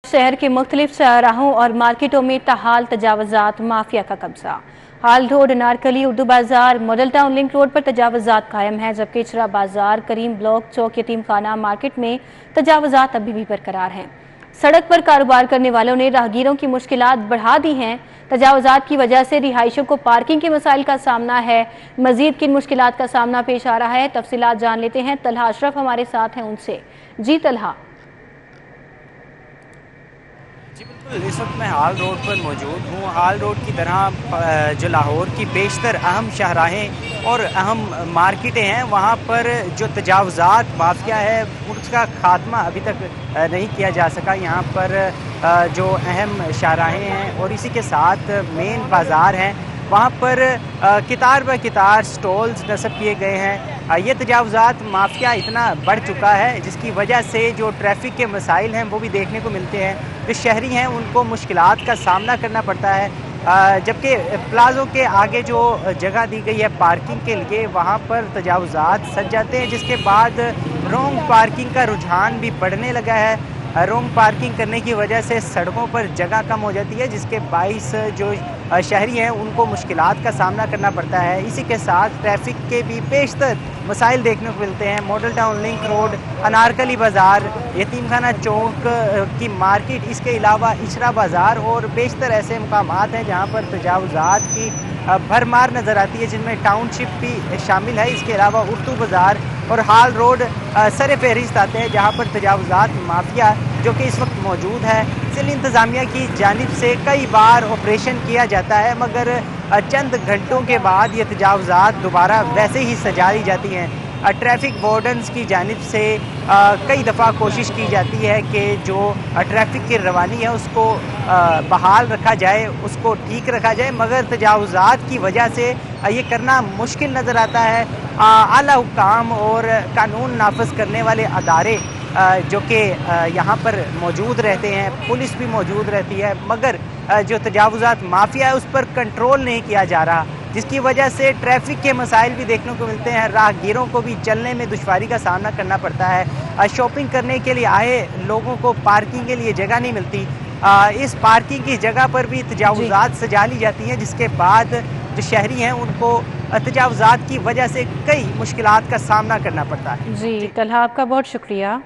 शहर के मुख्तलिफ चौराहों और मार्केटों में ताहाल तजावजात माफिया का कब्जा। हाल रोड, अनारकली, उर्दू बाजार, मॉडल टाउन लिंक रोड पर तजावजात कायम है, जबकि इचरा बाजार, करीम ब्लॉक, चौक, यतीम खाना मार्केट में तजावजात अभी भी बरकरार हैं। सड़क पर कारोबार करने वालों ने राहगीरों की मुश्किलात बढ़ा दी हैं। तजावजात की वजह से रिहायशियों को पार्किंग के मसाइल का सामना है। मजीद किन मुश्किलात का सामना पेश आ रहा है, तफसीलात जान लेते हैं। तलहा अशरफ हमारे साथ हैं, उनसे। जी तलहा। जी बिल्कुल, इस वक्त मैं हाल रोड पर मौजूद हूँ। हाल रोड की तरह जो लाहौर की बेशतर अहम शाहराहें और अहम मार्केटें हैं, वहाँ पर जो तजावज़ात माफिया है उसका खात्मा अभी तक नहीं किया जा सका। यहाँ पर जो अहम शाहराहें हैं और इसी के साथ मेन बाज़ार हैं, वहाँ पर कितार ब कितार स्टॉल्स नस्ब किए गए हैं। ये तजावज़ात माफिया इतना बढ़ चुका है जिसकी वजह से जो ट्रैफिक के मसाइल हैं वो भी देखने को मिलते हैं। जो शहरी हैं उनको मुश्किलात का सामना करना पड़ता है, जबकि प्लाज़ों के आगे जो जगह दी गई है पार्किंग के लिए, वहाँ पर तजावज़ात सज जाते हैं, जिसके बाद रॉन्ग पार्किंग का रुझान भी बढ़ने लगा है। रॉन्ग पार्किंग करने की वजह से सड़कों पर जगह कम हो जाती है, जिसके बाइस जो शहरी हैं उनको मुश्किलात का सामना करना पड़ता है। इसी के साथ ट्रैफिक के भी बेशतर मसाइल देखने को मिलते हैं। Model town link road, Anarkali बाज़ार, यतीम खाना चौक की मार्केट, इसके अलावा इचरा बाज़ार और बेशतर ऐसे मकामात हैं जहाँ पर तजावज़ात की भरमार नज़र आती है, जिनमें टाउनशिप भी शामिल है। इसके अलावा उर्दू बाज़ार और हाल रोड सर फहरिस्त आते हैं, जहाँ पर तजावज़ात माफिया जो कि इस वक्त मौजूद है। जिला इंतज़ामिया की जानिब से कई बार ऑपरेशन किया जाता है, मगर चंद घंटों के बाद ये तजावज़ात दोबारा वैसे ही सजा दी जाती हैं। ट्रैफिक वार्डन्स की जानिब से कई दफ़ा कोशिश की जाती है कि जो ट्रैफिक की रवानी है उसको बहाल रखा जाए, उसको ठीक रखा जाए, मगर तजावज़ात की वजह से ये करना मुश्किल नज़र आता है। आला हुक्काम और कानून नाफज करने वाले अदारे जो कि यहाँ पर मौजूद रहते हैं, पुलिस भी मौजूद रहती है, मगर जो तजावज़ात माफिया है उस पर कंट्रोल नहीं किया जा रहा, जिसकी वजह से ट्रैफिक के मसाइल भी देखने को मिलते हैं। राहगीरों को भी चलने में दुश्वारी का सामना करना पड़ता है। शॉपिंग करने के लिए आए लोगों को पार्किंग के लिए जगह नहीं मिलती। इस पार्किंग की जगह पर भी तजावज़ात सजा ली जाती हैं, जिसके बाद जो शहरी हैं उनको तजावज़ात की वजह से कई मुश्किलात का सामना करना पड़ता है। जी तलहा, आपका बहुत शुक्रिया।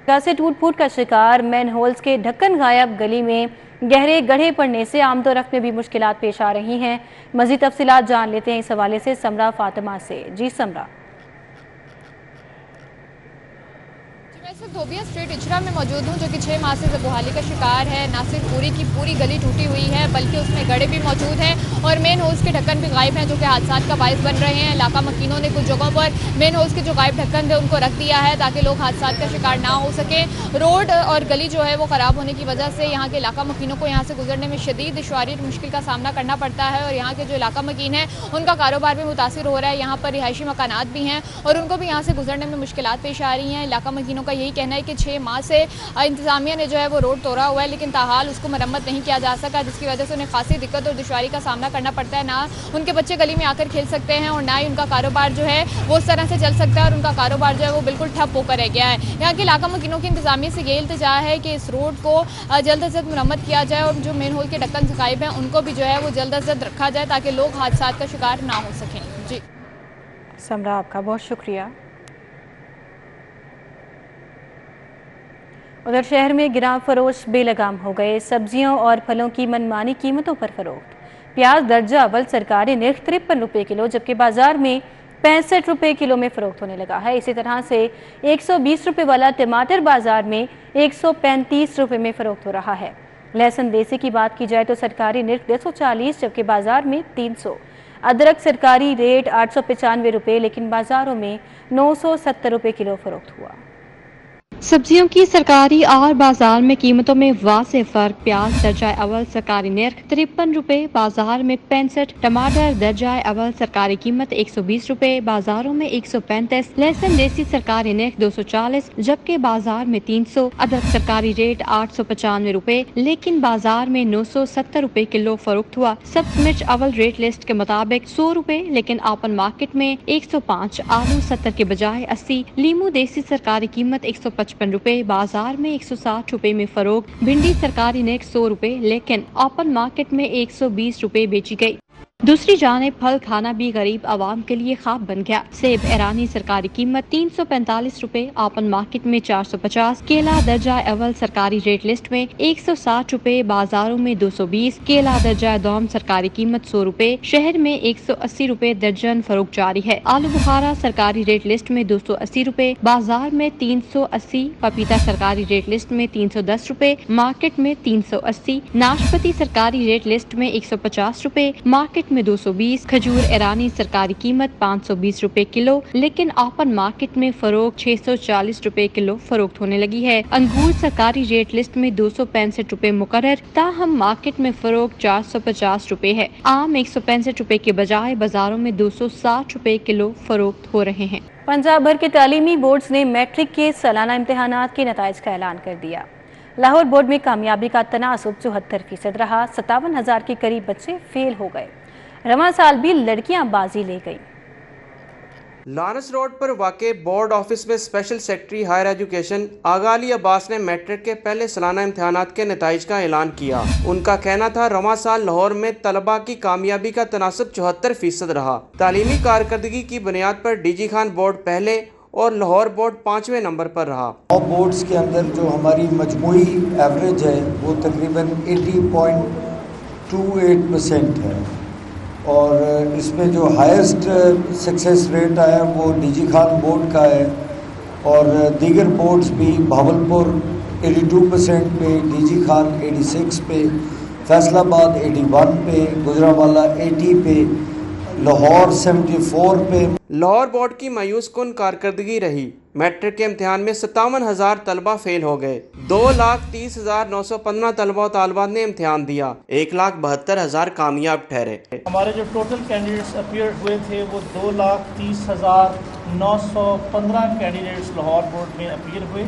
से टूट फूट का शिकार, मैन होल्स के ढक्कन गायब, गली में गहरे गड्ढे पड़ने से आमदो रफ्त में भी मुश्किलात पेश आ रही हैं। मज़ीद तफसीलात जान लेते हैं इस हवाले से समरा फातिमा से। जी समरा। धोबिया स्ट्रीट इचरा में मौजूद हूँ, जो कि 6 माह से बहाली का शिकार है। ना सिर्फ पूरी की पूरी गली टूटी हुई है, बल्कि उसमें गड्ढे भी मौजूद हैं और मेन होल्स के ढक्कन भी गायब हैं, जो कि हादसात का बायस बन रहे हैं। इलाका मकीनों ने कुछ जगहों पर मेन होल्स के जो गायब ढक्कन थे उनको रख दिया है ताकि लोग हादसात का शिकार ना हो सके। रोड और गली जो है वो ख़राब होने की वजह से यहाँ के इलाका मकीनों को यहाँ से गुजरने में शदीद दुश्वारी और मुश्किल का सामना करना पड़ता है और यहाँ के जो इलाका मकीन है उनका कारोबार भी मुतासिर हो रहा है। यहाँ पर रिहायशी मकानात भी हैं और उनको भी यहाँ से गुजरने में मुश्किलात पेश आ रही हैं। इलाका मकीनों का यही कहना है कि 6 माह से इंतजामिया ने जो है वो रोड तोड़ा हुआ है, लेकिन ताहाल उसको मरम्मत नहीं किया जा सका, जिसकी वजह से उन्हें खासी दिक्कत और दुश्वारी का सामना करना पड़ता है। ना उनके बच्चे गली में आकर खेल सकते हैं और ना ही उनका कारोबार जो है वो उस तरह से चल सकता है और उनका कारोबार जो है वो बिल्कुल ठप होकर रह गया है। यहाँ के इलाका मकीनों की इंतजामिया से ये इल्तिजा है कि इस रोड को जल्द से जल्द मरम्मत किया जाए और जो मेन होल के ढक्कन गायब हैं उनको भी जो है वो जल्द से जल्द रखा जाए ताकि लोग हादसात का शिकार ना हो सकें। जी समरा, आपका बहुत शुक्रिया। उधर शहर में गिरां फरोश बेलगाम हो गए। सब्जियों और फलों की मनमानी कीमतों पर फरोख्त। प्याज दर्जा अव्वल सरकारी निर्ख 53 रुपये किलो, जबकि बाजार में 65 रुपये किलो में फरोख्त होने लगा है। इसी तरह से 120 रुपये वाला टमाटर बाजार में 135 रुपये में फरोख्त हो रहा है। लहसुन देसी की बात की जाए तो सरकारी निर्ख 240, जबकि बाजार में 300। अदरक सरकारी रेट 895 रुपये, लेकिन बाजारों में 970 रुपये किलो फरोख्त हुआ। सब्जियों की सरकारी और बाजार में कीमतों में वाज़ेह फर्क। प्याज दर्जा अव्वल सरकारी निर्ख 53 रुपए, बाजार में 65। टमाटर दर्जा अव्वल सरकारी कीमत 120 रुपए, बाजारों में 135। लहसुन देसी सरकारी निर्ख 240, जबकि बाजार में 300। अदरक सरकारी रेट 895 रुपए, लेकिन बाजार में 970 रुपए किलो फरोख्त हुआ। सब्ज मिर्च अव्वल रेट लिस्ट के मुताबिक 100 रुपए, लेकिन ओपन मार्केट में 105। आलू 70 के बजाय 80। लीमू देसी सरकारी कीमत 155 रुपए, बाजार में 160 रुपए में फरोख्त। भिंडी सरकारी नेट 100 रुपए, लेकिन ओपन मार्केट में 120 रुपए बेची गई। दूसरी जानिब फल खाना भी गरीब आवाम के लिए ख्वाब बन गया। सेब ईरानी सरकारी कीमत 345 रुपए, ओपन मार्केट में 450। केला दर्जा अव्वल सरकारी रेट लिस्ट में 160 रुपए, बाजारों में 220। केला दर्जा दौम सरकारी कीमत 100 रुपए, शहर में 180 रुपए दर्जन फरोख्त जारी है। आलू बुखारा सरकारी रेट लिस्ट में 280 रुपए, बाजार में 380। पपीता सरकारी रेट लिस्ट में 310 रुपए, मार्केट में 380। नाशपाती सरकारी रेट लिस्ट में 150 रुपए, मार्केट में 220। खजूर ईरानी सरकारी कीमत 520 रुपए किलो, लेकिन ओपन मार्केट में फरोख्त 640 रुपए किलो फरोख्त होने लगी है। अंगूर सरकारी रेट लिस्ट में 265 रुपए मुकर्रर, ताहम मार्केट में फरोख्त 450 रुपए है। आम 165 रुपए के बजाय बाजारों में 260 रुपए किलो फरोख्त हो रहे हैं। पंजाब भर के तालीमी बोर्ड्स ने मैट्रिक के सालाना इम्तहानात के नताइज का ऐलान कर दिया। लाहौर बोर्ड में कामयाबी का तनासुब 74% रहा। 57,000 के करीब बच्चे फेल हो गए। रवां साल भी लड़कियां बाजी ले गईं। लॉरेंस रोड पर वाक़े बोर्ड ऑफिस में स्पेशल सेक्रेटरी हायर एजुकेशन आगा अली अब्बास ने मैट्रिक के पहले सालाना इम्तहानात के नताइज का ऐलान किया। उनका कहना था रवां साल लाहौर में तलबा की कामयाबी का तनासब 74% रहा। तालीमी कारकर्दगी की बुनियाद पर डीजी खान बोर्ड पहले और लाहौर बोर्ड 5वें नंबर पर रहा। बोर्ड्स के अंदर जो हमारी मजमूई एवरेज है वो तकरीबन 80.28% है और इसमें जो हाईएस्ट सक्सेस रेट आया वो डीजी खान बोर्ड का है और दीगर बोर्ड्स भी भावलपुर 82% पे, डीजी खान 86 पे, फैसलाबाद 81 पे, गुजरांवाला 80 पे, लाहौर 74 पे। लाहौर बोर्ड की मायूस कुन कारकर्दगी रही। मैट्रिक के इम्तिहान में 57,000 तलबा फेल हो गए। 2,30,915 तलबा तालबात ने इम्तिहान दिया। 1,72,000 कामयाब ठहरे। हमारे जो टोटल कैंडिडेट्स अपीयर हुए थे वो 2,30,915 कैंडिडेट्स लाहौर बोर्ड में अपीयर हुए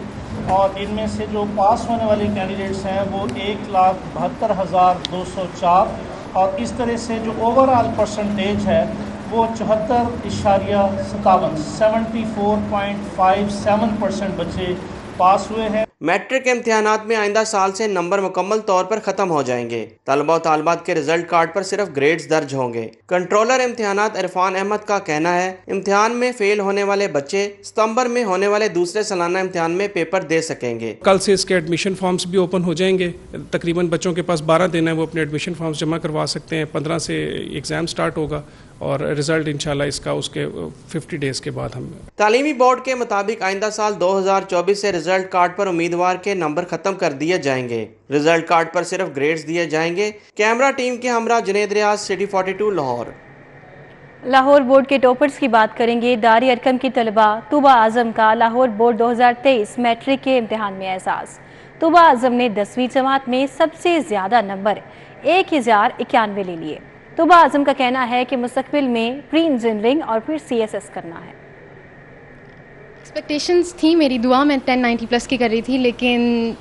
और इनमें से जो पास होने वाले कैंडिडेट्स हैं वो 1,72,204 और इस तरह से जो ओवरऑल परसेंटेज है वो 74.57% बच्चे पास हुए हैं। मैट्रिक के इम्तिहानात में आइंदा साल से नंबर मुकम्मल तौर पर ख़त्म हो जाएंगे। तलबा और तालबात के रिजल्ट कार्ड पर सिर्फ ग्रेड्स दर्ज होंगे। कंट्रोलर इम्तिहानात इरफान अहमद का कहना है इम्तिहान में फेल होने वाले बच्चे सितंबर में होने वाले दूसरे सालाना इम्तिहान में पेपर दे सकेंगे। कल से इसके एडमिशन फॉर्म्स भी ओपन हो जाएंगे। तकरीबन बच्चों के पास 12 दिन है, वो अपने एडमिशन फॉर्म्स जमा करवा सकते हैं। 15 से एग्ज़ाम स्टार्ट होगा और रिजल्ट इंशाल्लाह इसका उसके 50 डेज़ के बाद हम। तालीमी बोर्ड के मुताबिक आइंदा साल 2024 से रिजल्ट कार्ड पर उम्मीदवार के नंबर खत्म कर दिए जाएंगे। रिजल्ट कार्ड पर सिर्फ ग्रेड्स दिए जाएंगे। कैमरा टीम के हमरा जुनेद रियाज, सिटी 42 लाहौर। लाहौर बोर्ड के टॉपर्स की बात करेंगे। दारी अरकम की तलबा तुबा आजम का लाहौर बोर्ड 2023 मैट्रिक के इम्तिहान में एजाज़। तुबा आजम ने 10वीं जमात में सबसे ज़्यादा नंबर 1091 ले लिए। तुबा आजम का कहना है कि मुस्तकबिल में प्री इंजीनियरिंग और फिर CSS करना है। एक्सपेक्टेशंस थी मेरी, दुआ मैं 1090 प्लस की कर रही थी, लेकिन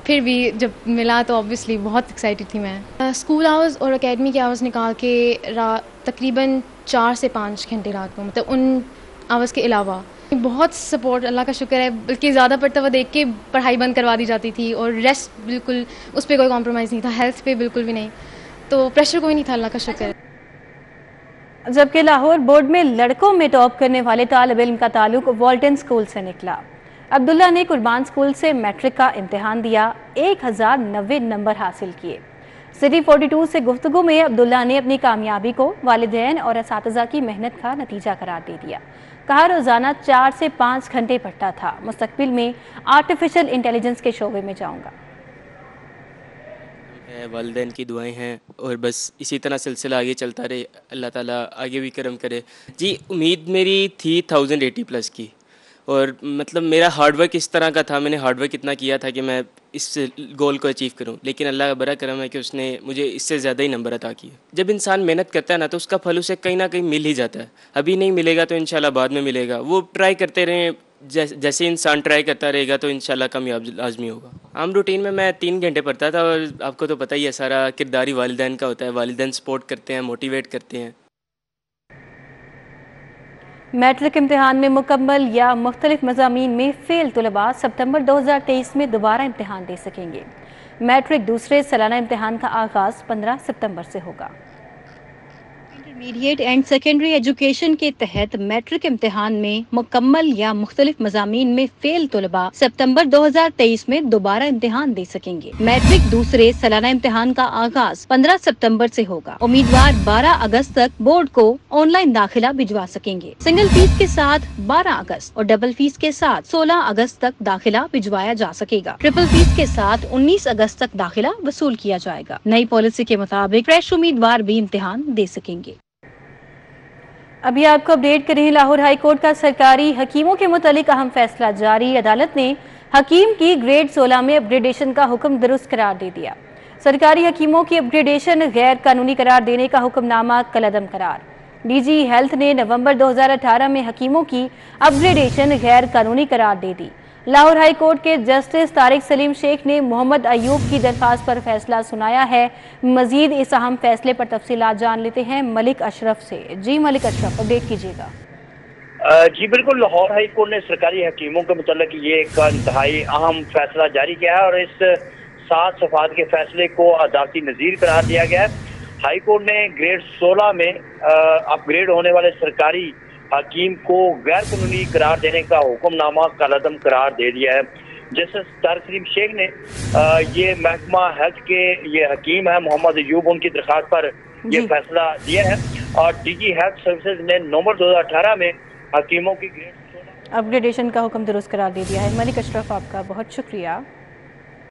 फिर भी जब मिला तो ऑब्वियसली बहुत एक्साइटेड थी मैं। स्कूल आवर्स और एकेडमी के आवर्स निकाल के तकरीबन 4 से 5 घंटे रात को, मतलब उन आवर्स के अलावा बहुत सपोर्ट, अल्लाह का शुक्र है। बल्कि ज़्यादा पढ़ता हुआ देख के पढ़ाई बंद करवा दी जाती थी और रेस्ट बिल्कुल उस पर कोई कॉम्प्रोमाइज़ नहीं था, हेल्थ पे बिल्कुल भी नहीं, तो प्रेशर कोई नहीं था, अल्लाह का शुक्र है। जबकि लाहौर बोर्ड में लड़कों में टॉप करने वाले तालिब इल्म का ताल्लुक वॉल्टन स्कूल से निकला। अब्दुल्ला ने कुर्बान स्कूल से मैट्रिक का इम्तिहान दिया, 1090 नंबर हासिल किए। सिटी 42 से गुफ्तगू में अब्दुल्ला ने अपनी कामयाबी को वालिदैन और असातिज़ा की मेहनत का नतीजा करार दे दिया। कहा रोज़ाना 4 से 5 घंटे पढ़ता था। मुस्तकबिल में आर्टिफिशियल इंटेलिजेंस के शोबे में जाऊँगा। वालिदैन की दुआएं हैं और बस इसी तरह सिलसिला आगे चलता रहे, अल्लाह ताला आगे भी करम करे। जी उम्मीद मेरी थी 1080 प्लस की और मतलब मेरा हार्डवर्क इस तरह का था, मैंने हार्डवर्क इतना किया था कि मैं इस गोल को अचीव करूं, लेकिन अल्लाह का बड़ा करम है कि उसने मुझे इससे ज़्यादा ही नंबर अता किए। जब इंसान मेहनत करता है ना तो उसका फल उसे कहीं ना कहीं मिल ही जाता है। अभी नहीं मिलेगा तो इंशाल्लाह बाद में मिलेगा। वो ट्राई करते रहें, जैसे इंसान ट्राई करता रहेगा तो इंशाल्लाह कामयाब लाजमी होगा। आम रूटीन में मैं 3 घंटे पढ़ता था और आपको तो पता ही है सारा किरदारी वालिदैन का होता है। वालिदैन सपोर्ट करते हैं, मोटिवेट करते हैं। मैट्रिक इम्तिहान में मुकम्मल या मुख्तलिफ मज़ामीन में फ़ेल तलबा सितंबर 2023 में दोबारा इम्तिहान दे सकेंगे। मैट्रिक दूसरे सालाना इम्तिहान का आगाज़ 15 सितंबर से होगा। इंटरमीडिएट एंड सेकेंडरी एजुकेशन के तहत मैट्रिक इम्तिहान में मुकम्मल या मुख्तलिफ मज़ामीन में फेल तलबा सितंबर 2023 में दोबारा इम्तिहान दे सकेंगे। मैट्रिक दूसरे सालाना इम्तिहान का आगाज 15 सितंबर से होगा। उम्मीदवार 12 अगस्त तक बोर्ड को ऑनलाइन दाखिला भिजवा सकेंगे। सिंगल फीस के साथ 12 अगस्त और डबल फीस के साथ 16 अगस्त तक दाखिला भिजवाया जा सकेगा। ट्रिपल फीस के साथ 19 अगस्त तक दाखिला वसूल किया जाएगा। नई पॉलिसी के मुताबिक फ्रेश उम्मीदवार भी इम्तिहान दे सकेंगे। अभी आपको अपडेट करें, लाहौर हाई कोर्ट का सरकारी हकीमों के मुतालिक अहम फैसला जारी। अदालत ने हकीम की ग्रेड 16 में अपग्रेडेशन का हुक्म दुरुस्त करार दे दिया। सरकारी हकीमों की अपग्रेडेशन गैर कानूनी करार देने का हुक्मनामा कलअदम करार। डीजी हेल्थ ने नवंबर 2018 में हकीमों की अपग्रेडेशन गैर कानूनी करार दे दी। लाहौर हाई कोर्ट के जस्टिस तारिक सलीम शेख ने मोहम्मद अयूब की दरख्वास्त पर फैसला सुनाया है। मजीद इस अहम फैसले पर तफसीलात जान लेते हैं मलिक अशरफ से। जी मलिक अशरफ, अपडेट कीजिएगा। जी बिल्कुल, लाहौर हाई कोर्ट ने सरकारी हकीमों के मुतालिक ये एक इंतहाई अहम फैसला जारी किया है और इस 7 सफ़ात के फैसले को अदालती नज़ीर करार दिया गया है। हाई कोर्ट ने ग्रेड 16 में अपग्रेड होने वाले सरकारी हकीम को गैर कानूनी करार देने का हुक्मनामा कलअदम करार दे दिया है। जस्टिस तारिक सलीम शेख ने ये महकमा हेल्थ के ये हकीम है मोहम्मद अयूब, उनकी दरख्वास्त पर ये फैसला दिया है और डीजी हेल्थ सर्विसेज ने नवंबर 2018 में हकीमों की ग्रेड 16 अपग्रेडेशन का हुक्म दुरुस्त करार दे दिया है। मलिक अशरफ, आपका बहुत शुक्रिया।